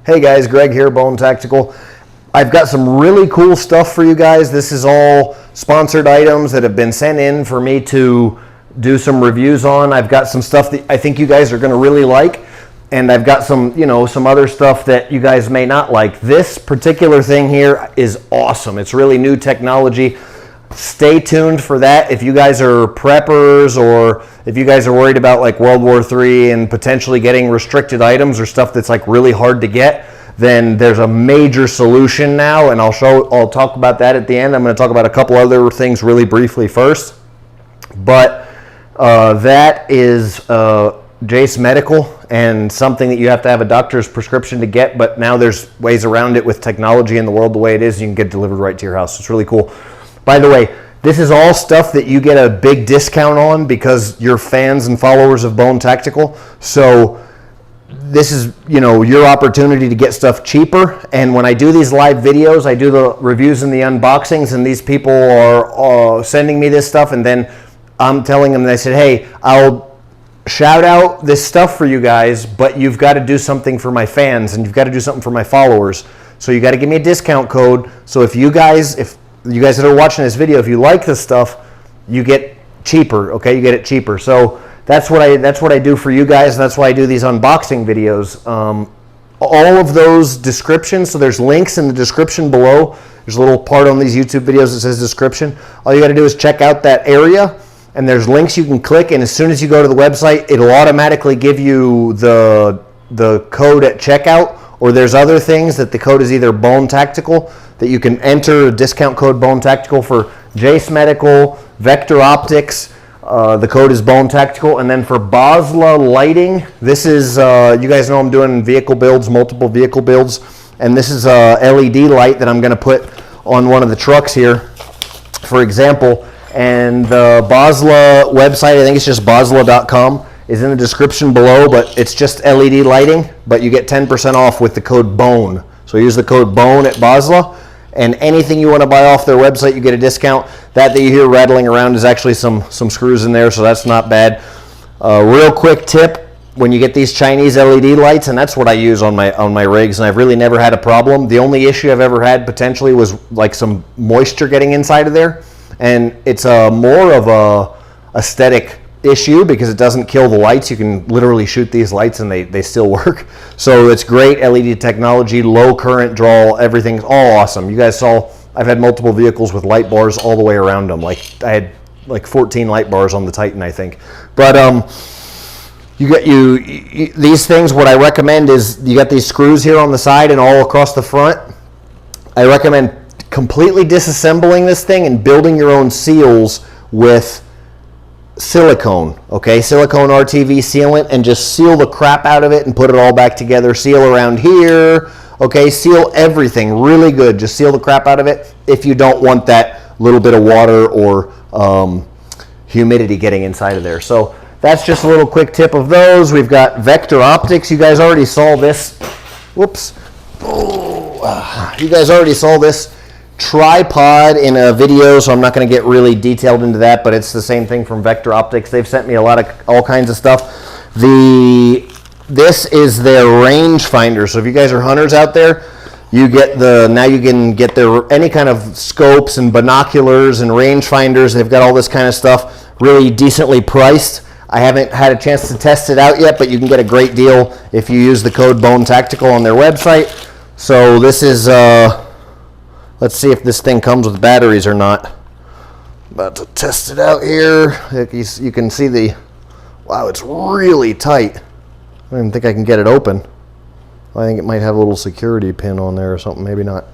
Hey guys, Greg here, Bone Tactical. I've got some really cool stuff for you guys. This is all sponsored items that have been sent in for me to do some reviews on. I've got some stuff that I think you guys are going to really like, and I've got some, some other stuff that you guys may not like. This particular thing here is awesome. It's really new technology. Stay tuned for that. If you guys are preppers, or if you guys are worried about like World War III and potentially getting restricted items or stuff that's like really hard to get, then there's a major solution now, and I'll talk about that at the end. I'm going to talk about a couple other things really briefly first. But that is Jace Medical, and something that you have to have a doctor's prescription to get, but now there's ways around it with technology in the world the way it is. You can get it delivered right to your house. It's really cool. By the way, this is all stuff that you get a big discount on because you're fans and followers of Bone Tactical. So this is, your opportunity to get stuff cheaper. And when I do these live videos, I do the reviews and the unboxings, and these people are sending me this stuff, and then I'm telling them, they said, hey, I'll shout out this stuff for you guys, but you've got to do something for my fans, and you've got to do something for my followers. So you got to give me a discount code. So if you guys that are watching this video, if you like this stuff, you get cheaper, okay? You get it cheaper. So that's what I do for you guys. That's why I do these unboxing videos. All of those descriptions, so there's links in the description below. There's a little part on these YouTube videos that says description. All you got to do is check out that area, and there's links you can click, and as soon as you go to the website, it'll automatically give you the code at checkout, or there's other things that the code is either Bone Tactical, that you can enter a discount code Bone Tactical for Jace Medical, Vector Optics. The code is Bone Tactical. And then for Basla Lighting, this is, you guys know I'm doing vehicle builds, multiple vehicle builds. And this is a LED light that I'm going to put on one of the trucks here, for example. And the Basla website, I think it's just basla.com, is in the description below, but it's just LED lighting. But you get 10% off with the code BONE. So use the code BONE at Basla. And anything you want to buy off their website, you get a discount. That you hear rattling around is actually some screws in there, so that's not bad. Real quick tip, when you get these Chinese LED lights, and that's what I use on my rigs, and I've really never had a problem. The only issue I've ever had potentially was like some moisture getting inside of there, and it's more of a aesthetic issue because it doesn't kill the lights. You can literally shoot these lights and they still work. So it's great LED technology, low current draw, everything's all awesome. You guys saw I've had multiple vehicles with light bars all the way around them. Like I had like 14 light bars on the Titan, I think. But these things, what I recommend is you got these screws here on the side and all across the front. I recommend completely disassembling this thing and building your own seals with silicone, okay? Silicone RTV sealant, and just seal the crap out of it and put it all back together. Seal around here, okay? Seal everything really good. Just seal the crap out of it if you don't want that little bit of water or humidity getting inside of there. So that's just a little quick tip of those. We've got Vector Optics. You guys already saw this. Whoops. You guys already saw this tripod in a video, so I'm not going to get really detailed into that, but it's the same thing from Vector Optics. They've sent me all kinds of stuff. This is their range finder. So if you guys are hunters out there, you can get their any kind of scopes and binoculars and range finders. They've got all this kind of stuff really decently priced. I haven't had a chance to test it out yet, but you can get a great deal if you use the code Bone Tactical on their website. So this is let's see if this thing comes with batteries or not. About to test it out here. You can see wow, it's really tight. I don't even think I can get it open. I think it might have a little security pin on there or something, maybe not.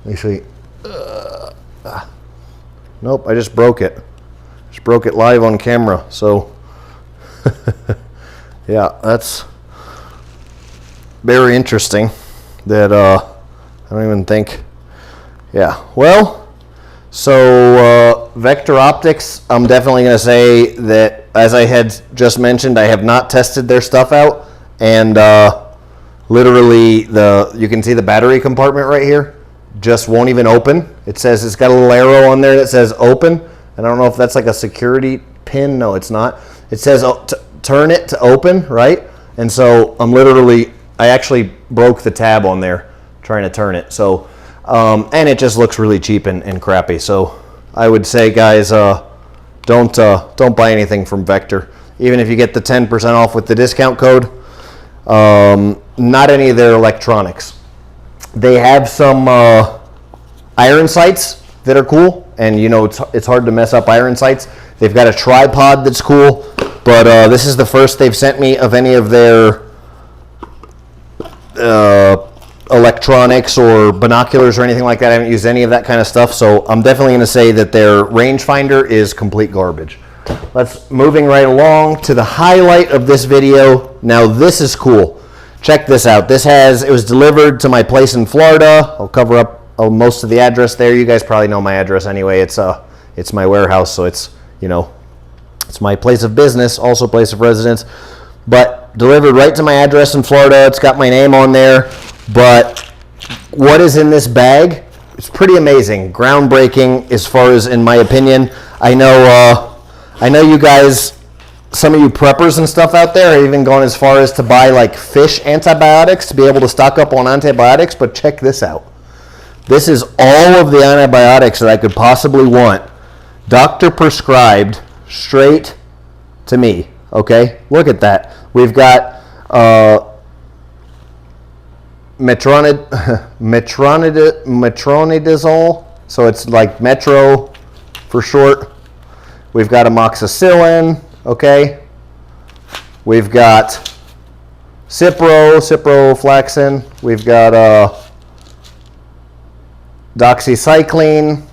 Let me see. Nope, I just broke it. Just broke it live on camera, so yeah, that's very interesting that I don't even think. Yeah, well, so Vector Optics, I'm definitely going to say that, as I had just mentioned, I have not tested their stuff out, and literally you can see the battery compartment right here just won't even open. It says, it's got a little arrow on there that says open, and I don't know if that's like a security pin. No, it's not. It says turn it to open, right? And so I'm literally I actually broke the tab on there trying to turn it. So, and it just looks really cheap and crappy. So I would say, guys, don't buy anything from Vector. Even if you get the 10% off with the discount code, not any of their electronics. They have some iron sights that are cool, and you know it's hard to mess up iron sights. They've got a tripod that's cool, but this is the first they've sent me of any of their electronics or binoculars or anything like that. I haven't used any of that kind of stuff, so I'm definitely going to say that their rangefinder is complete garbage. Let's moving right along to the highlight of this video. Now this is cool. Check this out. It was delivered to my place in Florida. I'll cover up most of the address there. You guys probably know my address anyway. It's my warehouse, so it's, you know, it's my place of business, also place of residence, but delivered right to my address in Florida. It's got my name on there, but what is in this bag? It's pretty amazing, groundbreaking as far as, in my opinion. I know you guys, some of you preppers and stuff out there are even going as far as to buy like fish antibiotics to be able to stock up on antibiotics, but check this out. This is all of the antibiotics that I could possibly want. Doctor prescribed straight to me, okay? Look at that. We've got metronidazole, so it's like Metro for short. We've got amoxicillin, okay? We've got ciprofloxacin. We've got doxycycline,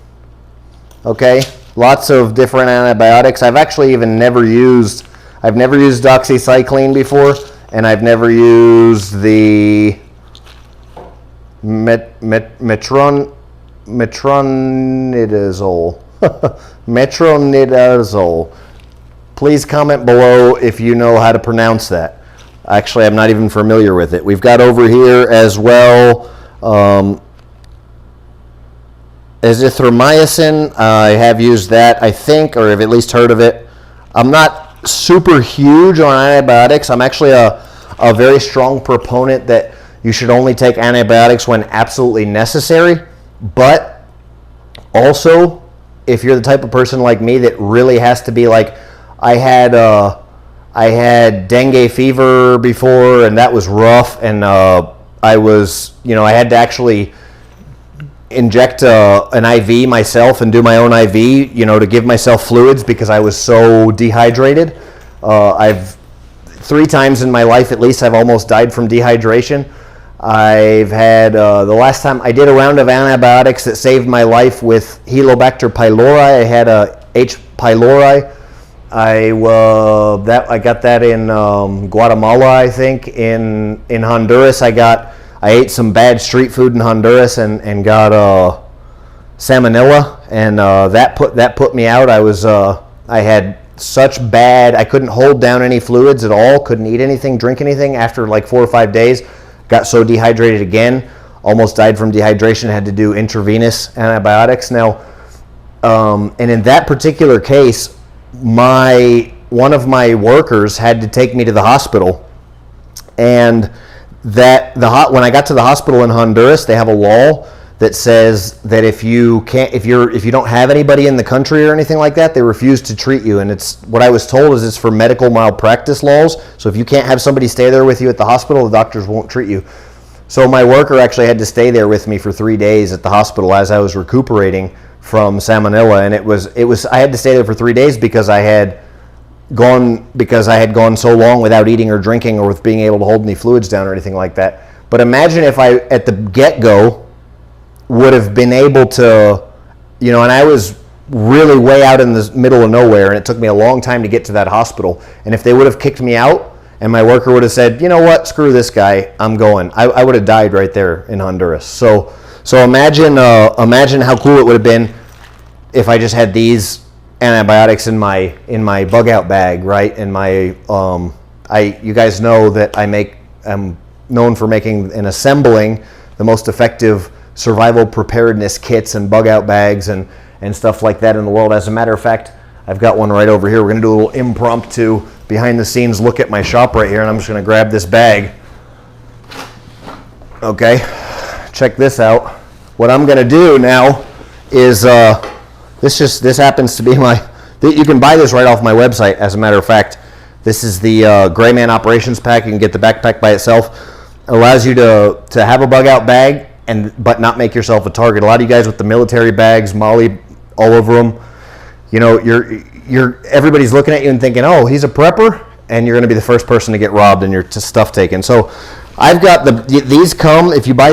okay? Lots of different antibiotics. I've actually even never used doxycycline before, and I've never used the metronidazole. Metronidazole. Please comment below if you know how to pronounce that. Actually, I'm not even familiar with it. We've got over here as well Azithromycin. I have used that, I think, or have at least heard of it. I'm not super huge on antibiotics. I'm actually a very strong proponent that you should only take antibiotics when absolutely necessary. But also, if you're the type of person like me that really has to be like, I had dengue fever before, and that was rough, and I was, you know, I had to actually inject an IV myself and do my own IV, you know, to give myself fluids because I was so dehydrated. I've 3 times in my life at least I've almost died from dehydration. I've had the last time I did a round of antibiotics that saved my life with Helicobacter pylori. I had H. pylori. I got that in Guatemala, I think. In Honduras, I ate some bad street food in Honduras and got salmonella, and that put me out. I had such bad, I couldn't hold down any fluids at all, couldn't eat anything, drink anything after like 4 or 5 days. Got so dehydrated again, almost died from dehydration, had to do intravenous antibiotics. Now, and in that particular case, one of my workers had to take me to the hospital, and when I got to the hospital in Honduras, they have a law that says that if you don't have anybody in the country or anything like that, they refuse to treat you. And it's what I was told is it's for medical malpractice laws. So if you can't have somebody stay there with you at the hospital, the doctors won't treat you. So my worker actually had to stay there with me for 3 days at the hospital as I was recuperating from salmonella, and I had to stay there for 3 days because I had gone so long without eating or drinking or with being able to hold any fluids down or anything like that. But imagine if I at the get-go would have been able to, you know, and I was really way out in the middle of nowhere, and it took me a long time to get to that hospital. And if they would have kicked me out and my worker would have said, you know what, screw this guy, I'm going, I would have died right there in Honduras. So imagine how cool it would have been if I just had these antibiotics in my bug out bag, right? In my you guys know that I'm known for making and assembling the most effective survival preparedness kits and bug out bags and stuff like that in the world. As a matter of fact, I've got one right over here. We're going to do a little impromptu behind the scenes look at my shop right here, and I'm just going to grab this bag. Okay, check this out. What I'm gonna do now is, this happens to be you can buy this right off my website, as a matter of fact. This is the Gray Man Operations Pack. You can get the backpack by itself. It allows you to have a bug out bag, but not make yourself a target. A lot of you guys with the military bags, Molly all over them, you know, everybody's looking at you and thinking, oh, he's a prepper, and you're going to be the first person to get robbed and your stuff taken. So I've got these come, if you buy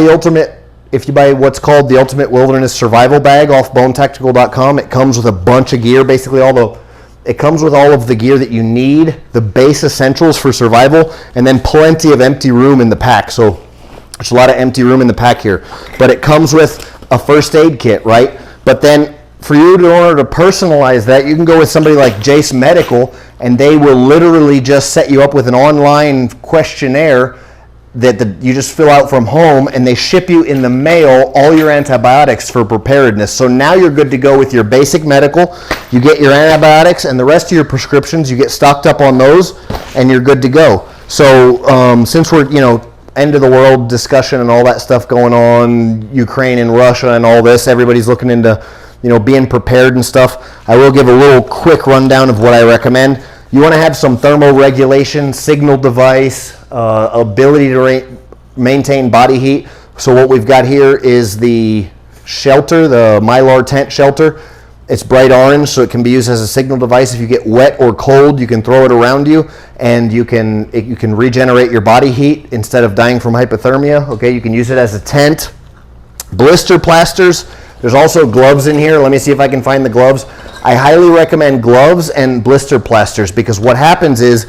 what's called the Ultimate Wilderness Survival Bag off bonetactical.com, it comes with a bunch of gear, basically it comes with all of the gear that you need, the base essentials for survival, and then plenty of empty room in the pack. So there's a lot of empty room in the pack here. But it comes with a first aid kit, right? But then for you, in order to personalize that, you can go with somebody like Jace Medical, and they will literally just set you up with an online questionnaire that you just fill out from home, and they ship you in the mail all your antibiotics for preparedness. So now you're good to go with your basic medical. You get your antibiotics, and the rest of your prescriptions, you get stocked up on those, and you're good to go. So since we're, end of the world discussion and all that stuff going on, Ukraine and Russia and all this, everybody's looking into, being prepared and stuff. I will give a little quick rundown of what I recommend. You want to have some thermal regulation, signal device, ability to maintain body heat. So what we've got here is the shelter, the Mylar tent shelter. It's bright orange, so it can be used as a signal device. If you get wet or cold, you can throw it around you, and you can regenerate your body heat instead of dying from hypothermia. Okay, you can use it as a tent. Blister plasters. There's also gloves in here. Let me see if I can find the gloves. I highly recommend gloves and blister plasters, because what happens is,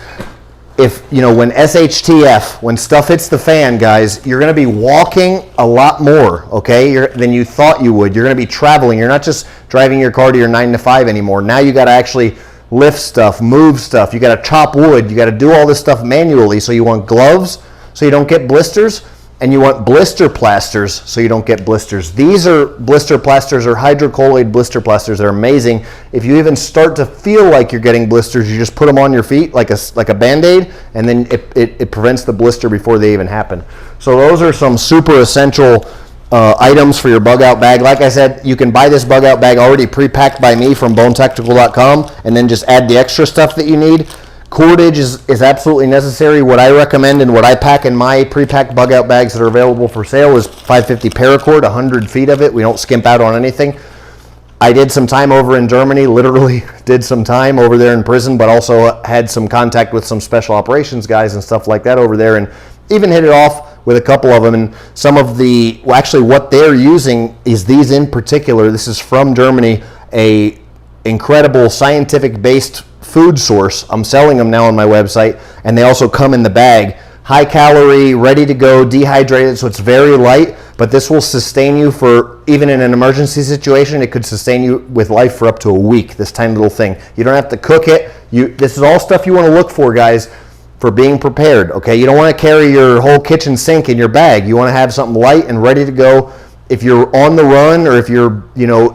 when SHTF, when stuff hits the fan, guys, you're going to be walking a lot more, okay, than you thought you would. You're going to be traveling. You're not just driving your car to your 9 to 5 anymore. Now you got to actually lift stuff, move stuff. You got to chop wood. You got to do all this stuff manually. So you want gloves so you don't get blisters, and you want blister plasters so you don't get blisters. These are blister plasters, or hydrocolloid blister plasters. They're amazing. If you even start to feel like you're getting blisters, you just put them on your feet like a Band-Aid, and then it prevents the blister before they even happen. So those are some super essential items for your bug out bag. Like I said, you can buy this bug out bag already pre-packed by me from bonetactical.com, and then just add the extra stuff that you need. Cordage is absolutely necessary. What I recommend and what I pack in my pre-packed bug out bags that are available for sale is 550 paracord, 100 feet of it. We don't skimp out on anything. I did some time over in Germany, literally did some time over there in prison, but also had some contact with some special operations guys and stuff like that over there, and even hit it off with a couple of them. And some of actually what they're using is these in particular. This is from Germany, a incredible scientific-based food source. I'm selling them now on my website, and they also come in the bag. High calorie, ready to go, dehydrated, so it's very light, but this will sustain you for, even in an emergency situation, it could sustain you with life for up to a week, this tiny little thing. You don't have to cook it. This is all stuff you want to look for, guys, for being prepared, okay? You don't want to carry your whole kitchen sink in your bag. You want to have something light and ready to go. If you're on the run, or if you're,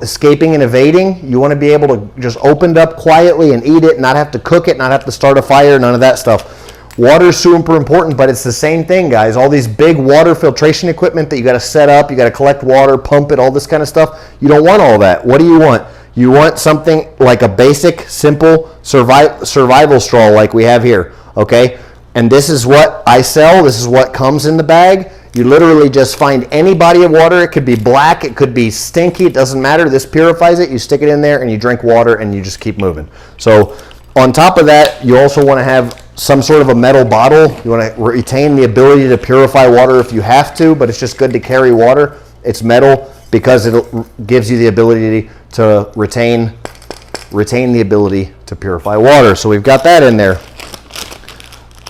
escaping and evading, you want to be able to just open it up quietly and eat it, not have to cook it, not have to start a fire, none of that stuff. Water is super important, but it's the same thing, guys. All these big water filtration equipment that you got to set up, you got to collect water, pump it, all this kind of stuff. You don't want all that. What do you want? You want something like a basic, simple survival straw like we have here, okay? And this is what I sell. This is what comes in the bag. You literally just find any body of water. It could be black, it could be stinky, it doesn't matter. This purifies it. You stick it in there and you drink water and you just keep moving. So on top of that, you also want to have some sort of a metal bottle. You want to retain the ability to purify water if you have to, but it's just good to carry water. It's metal because it gives you the ability to retain the ability to purify water. So we've got that in there.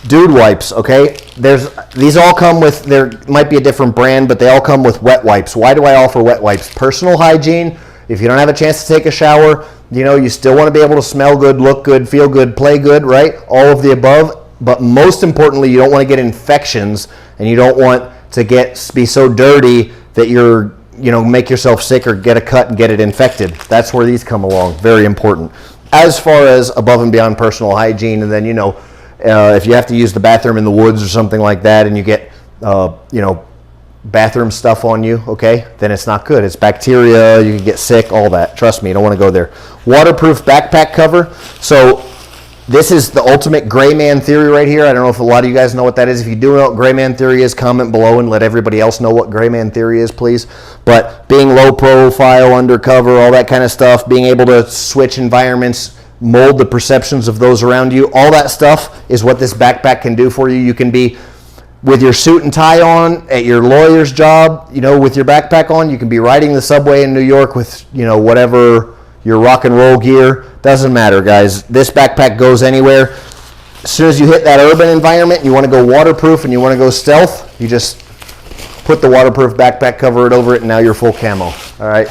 Dude wipes, okay? These all come with, there might be a different brand, but they all come with wet wipes. Why do I offer wet wipes? Personal hygiene. If you don't have a chance to take a shower, you still want to be able to smell good, look good, feel good, play good, right? All of the above. But most importantly, you don't want to get infections, and you don't want to be so dirty that you're, make yourself sick or get a cut and get it infected. That's where these come along. Very important. As far as above and beyond personal hygiene, and then, if you have to use the bathroom in the woods or something like that, and you get, bathroom stuff on you, okay, then it's not good. It's bacteria, you can get sick, all that. Trust me, you don't want to go there. Waterproof backpack cover. So this is the ultimate gray man theory right here. I don't know if a lot of you guys know what that is. If you do know what gray man theory is, comment below and let everybody else know what gray man theory is, please. But being low profile, undercover, all that kind of stuff, being able to switch environments, mold the perceptions of those around you, all that stuff is what this backpack can do for you. You can be with your suit and tie on at your lawyer's job, you know, with your backpack on. You can be riding the subway in New York with, you know, whatever your rock and roll gear. Doesn't matter, guys. This backpack goes anywhere. As soon as you hit that urban environment, you want to go waterproof and you want to go stealth, you just put the waterproof backpack, cover it over it, and now you're full camo. All right.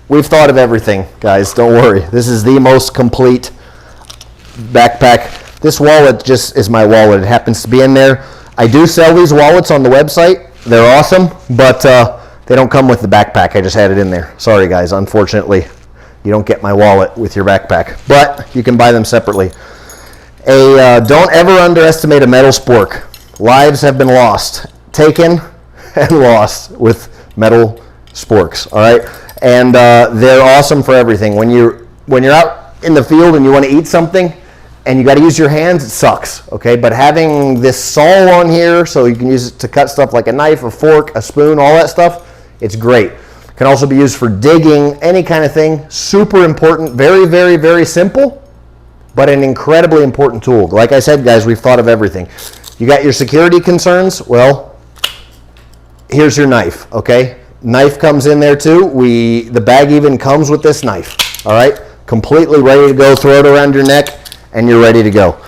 We've thought of everything, guys. Don't worry. This is the most complete backpack. This wallet just is my wallet. It happens to be in there. I do sell these wallets on the website. They're awesome, but they don't come with the backpack. I just had it in there. Sorry, guys. Unfortunately, you don't get my wallet with your backpack, but you can buy them separately. Don't ever underestimate a metal spork. Lives have been lost, taken and lost with metal sporks, all right? And they're awesome for everything. When you're out in the field and you want to eat something and you got to use your hands, it sucks, okay? But having this saw on here so you can use it to cut stuff like a knife, a fork, a spoon, all that stuff, it's great. Can also be used for digging, any kind of thing. Super important, very, very, very simple, but an incredibly important tool. Like I said, guys, we've thought of everything. You got your security concerns? Well, here's your knife, okay? Knife comes in there too. The bag even comes with this knife, all right? Completely ready to go. Throw it around your neck and you're ready to go.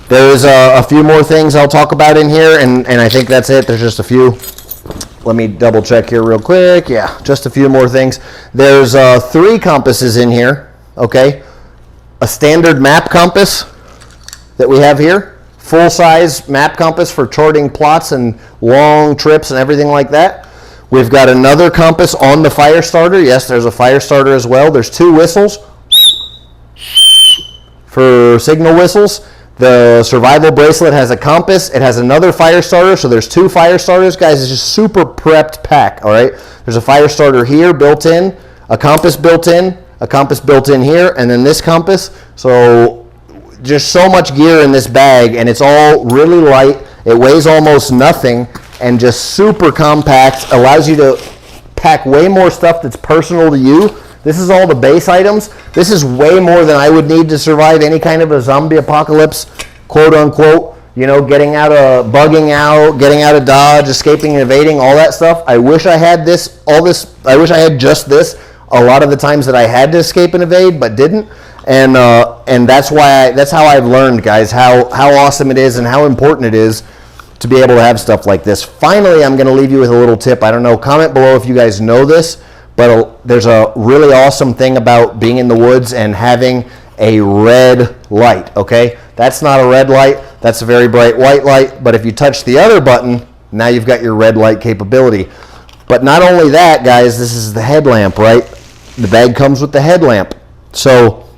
There's a few more things I'll talk about in here, and I think that's it. There's just a few. Let me double check here real quick. Yeah, just a few more things. There's 3 compasses in here, okay? A standard map compass that we have here. Full-size map compass for charting plots and long trips and everything like that. We've got another compass on the fire starter. Yes, there's a fire starter as well. There's 2 whistles for signal whistles. The survival bracelet has a compass. It has another fire starter, so there's 2 fire starters. Guys, it's just super prepped pack, all right? There's a fire starter here built in, a compass built in here, and then this compass. So just so much gear in this bag, and it's all really light. It weighs almost nothing and just super compact, allows you to pack way more stuff that's personal to you. This is all the base items. This is way more than I would need to survive any kind of a zombie apocalypse, quote unquote. You know, getting out of, bugging out, getting out of Dodge, escaping and evading, all that stuff. I wish I had this, all this, I wish I had just this a lot of the times that I had to escape and evade, but didn't. And that's how I've learned, guys, how awesome it is and how important it is to be able to have stuff like this. Finally, I'm going to leave you with a little tip. I don't know, comment below if you guys know this, but there's a really awesome thing about being in the woods and having a red light, okay? That's not a red light, that's a very bright white light, but if you touch the other button, now you've got your red light capability. But not only that, guys, this is the headlamp, right? The bag comes with the headlamp. So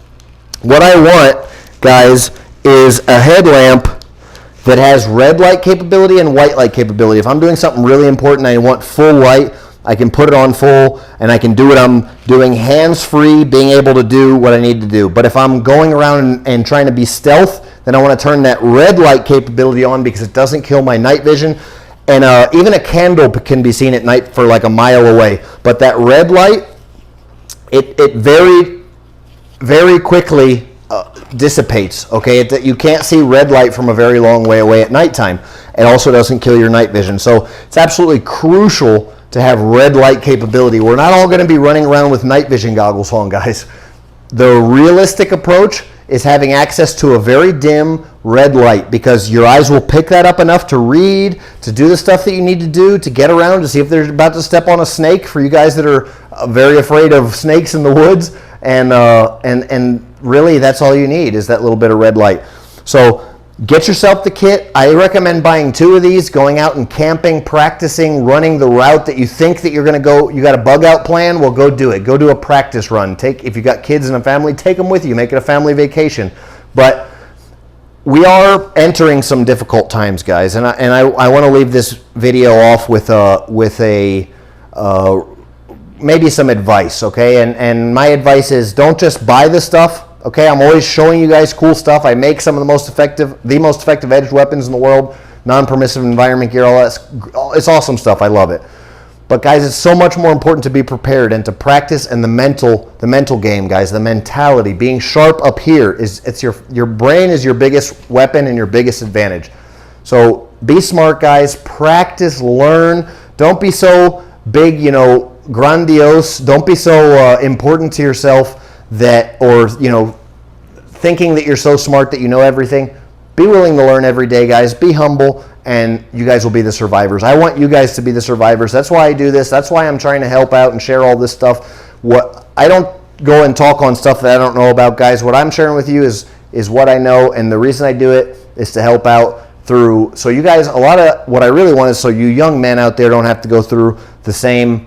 what I want, guys, is a headlamp that has red light capability and white light capability. If I'm doing something really important and I want full light, I can put it on full and I can do what I'm doing hands-free, being able to do what I need to do. But if I'm going around and trying to be stealth, then I want to turn that red light capability on because it doesn't kill my night vision. And even a candle can be seen at night for like a mile away. But that red light, it very, very quickly dissipates, okay? You can't see red light from a very long way away at nighttime. It also doesn't kill your night vision. So it's absolutely crucial to have red light capability. We're not all going to be running around with night vision goggles on, guys. The realistic approach is having access to a very dim red light because your eyes will pick that up enough to read, to do the stuff that you need to do, to get around, to see if they're about to step on a snake, for you guys that are very afraid of snakes in the woods. And really that's all you need is that little bit of red light. So get yourself the kit. I recommend buying 2 of these, going out and camping, practicing, running the route that you think that you're going to go. You got a bug out plan? Well, go do it. Go do a practice run. If you got kids and a family, take them with you. Make it a family vacation. But we are entering some difficult times, guys, and I want to leave this video off with maybe some advice, okay? And my advice is, don't just buy this stuff, okay? I'm always showing you guys cool stuff. I make some of the most effective edged weapons in the world, non-permissive environment gear, all that. It's awesome stuff. I love it. But guys, it's so much more important to be prepared and to practice, and the mental game, guys, the mentality, being sharp up here it's your brain is your biggest weapon and your biggest advantage. So be smart, guys. Practice, learn. Don't be so big, you know, grandiose. Don't be so important to yourself that, or you know, thinking that you're so smart that you know everything. Be willing to learn every day, guys. Be humble, and you guys will be the survivors. I want you guys to be the survivors. That's why I do this. That's why I'm trying to help out and share all this stuff. What I don't go and talk on stuff that I don't know about, guys. What I'm sharing with you is what I know, and the reason I do it is to help out through. So you guys, a lot of what I really want is so you young men out there don't have to go through the same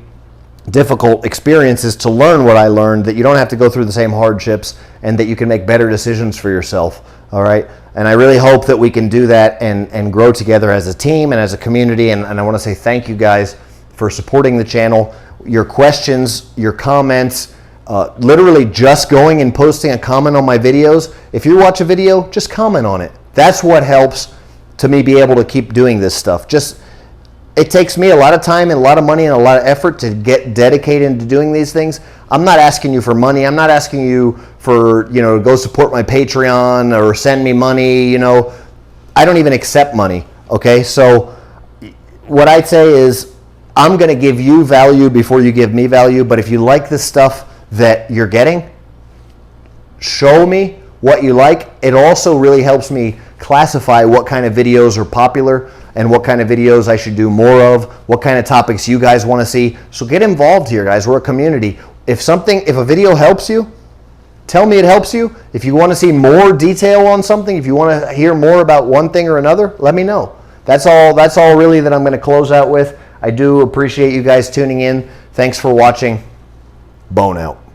difficult experiences to learn what I learned, that you don't have to go through the same hardships, and that you can make better decisions for yourself. All right, and I really hope that we can do that and grow together as a team and as a community. And I want to say thank you guys for supporting the channel. Your questions, your comments, literally just going and posting a comment on my videos. If you watch a video, just comment on it. That's what helps to me be able to keep doing this stuff. It takes me a lot of time and a lot of money and a lot of effort to get dedicated into doing these things. I'm not asking you for money. I'm not asking you for, you know, go support my Patreon or send me money. You know, I don't even accept money. Okay, so what I'd say is I'm going to give you value before you give me value. But if you like the stuff that you're getting, show me what you like. It also really helps me classify what kind of videos are popular and what kind of videos I should do more of, what kind of topics you guys want to see. So get involved here, guys. We're a community. If a video helps you, tell me it helps you. If you want to see more detail on something, if you want to hear more about one thing or another, let me know. That's all really that I'm going to close out with. I do appreciate you guys tuning in. Thanks for watching. Bone out.